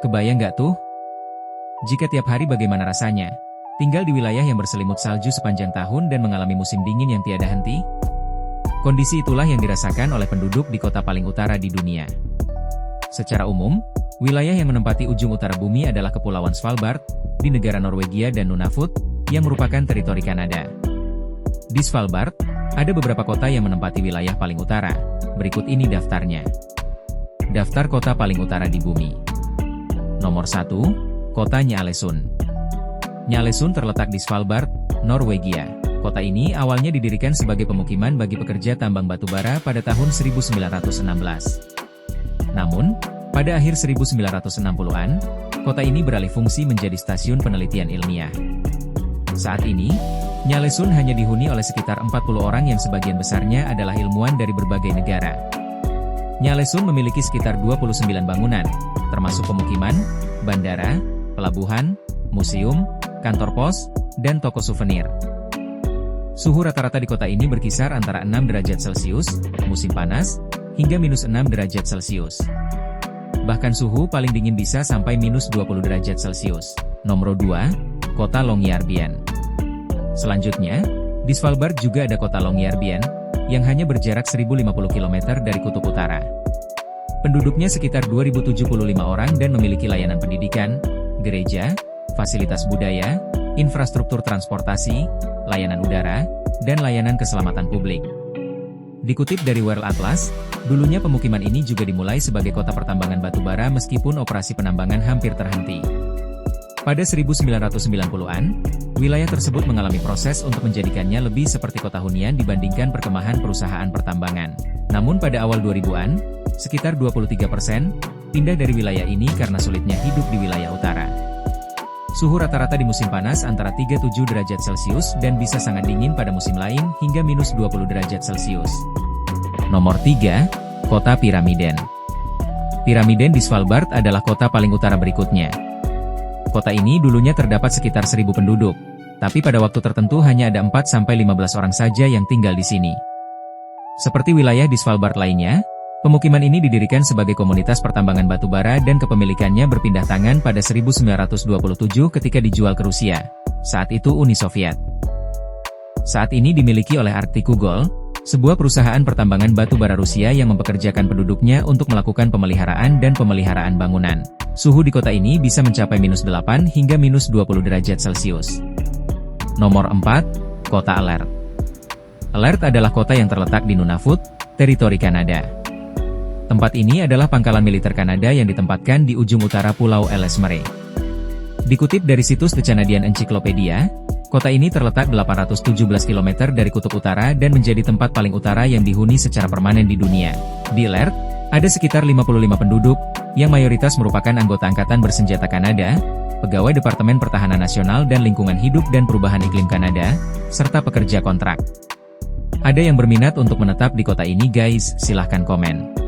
Kebayang nggak tuh? Jika tiap hari bagaimana rasanya? Tinggal di wilayah yang berselimut salju sepanjang tahun dan mengalami musim dingin yang tiada henti? Kondisi itulah yang dirasakan oleh penduduk di kota paling utara di dunia. Secara umum, wilayah yang menempati ujung utara bumi adalah Kepulauan Svalbard, di negara Norwegia dan Nunavut, yang merupakan teritori Kanada. Di Svalbard, ada beberapa kota yang menempati wilayah paling utara. Berikut ini daftarnya. Daftar kota paling utara di bumi. Nomor 1, Kota Ny-Ålesund. Ny-Ålesund terletak di Svalbard, Norwegia. Kota ini awalnya didirikan sebagai pemukiman bagi pekerja tambang batubara pada tahun 1916. Namun, pada akhir 1960-an, kota ini beralih fungsi menjadi stasiun penelitian ilmiah. Saat ini, Ny-Ålesund hanya dihuni oleh sekitar 40 orang yang sebagian besarnya adalah ilmuwan dari berbagai negara. Ny-Ålesund memiliki sekitar 29 bangunan, termasuk pemukiman, bandara, pelabuhan, museum, kantor pos, dan toko souvenir. Suhu rata-rata di kota ini berkisar antara 6 derajat Celcius, musim panas, hingga minus 6 derajat Celcius. Bahkan suhu paling dingin bisa sampai minus 20 derajat Celcius. Nomor 2, Kota Longyearbyen. Selanjutnya, di Svalbard juga ada kota Longyearbyen, yang hanya berjarak 1050 km dari kutub utara. Penduduknya sekitar 2075 orang dan memiliki layanan pendidikan, gereja, fasilitas budaya, infrastruktur transportasi, layanan udara, dan layanan keselamatan publik. Dikutip dari World Atlas, dulunya pemukiman ini juga dimulai sebagai kota pertambangan batubara meskipun operasi penambangan hampir terhenti. Pada 1990-an, wilayah tersebut mengalami proses untuk menjadikannya lebih seperti kota hunian dibandingkan perkemahan perusahaan pertambangan. Namun pada awal 2000-an, sekitar 23% pindah dari wilayah ini karena sulitnya hidup di wilayah utara. Suhu rata-rata di musim panas antara 37 derajat Celcius dan bisa sangat dingin pada musim lain hingga minus 20 derajat Celcius. Nomor 3, Kota Pyramiden. Pyramiden di Svalbard adalah kota paling utara berikutnya. Kota ini dulunya terdapat sekitar 1000 penduduk, tapi pada waktu tertentu hanya ada 4-15 orang saja yang tinggal di sini. Seperti wilayah di Svalbard lainnya, pemukiman ini didirikan sebagai komunitas pertambangan batubara dan kepemilikannya berpindah tangan pada 1927 ketika dijual ke Rusia, saat itu Uni Soviet. Saat ini dimiliki oleh Arctic Gold, sebuah perusahaan pertambangan batubara Rusia yang mempekerjakan penduduknya untuk melakukan pemeliharaan dan pemeliharaan bangunan. Suhu di kota ini bisa mencapai minus 8 hingga minus 20 derajat Celcius. Nomor 4, Kota Alert. Alert adalah kota yang terletak di Nunavut, teritori Kanada. Tempat ini adalah pangkalan militer Kanada yang ditempatkan di ujung utara Pulau Ellesmere. Dikutip dari situs The Canadian Encyclopedia, kota ini terletak 817 km dari kutub utara dan menjadi tempat paling utara yang dihuni secara permanen di dunia. Di Alert, ada sekitar 55 penduduk, yang mayoritas merupakan anggota Angkatan Bersenjata Kanada, pegawai Departemen Pertahanan Nasional dan Lingkungan Hidup dan Perubahan Iklim Kanada, serta pekerja kontrak. Ada yang berminat untuk menetap di kota ini guys? Silahkan komen.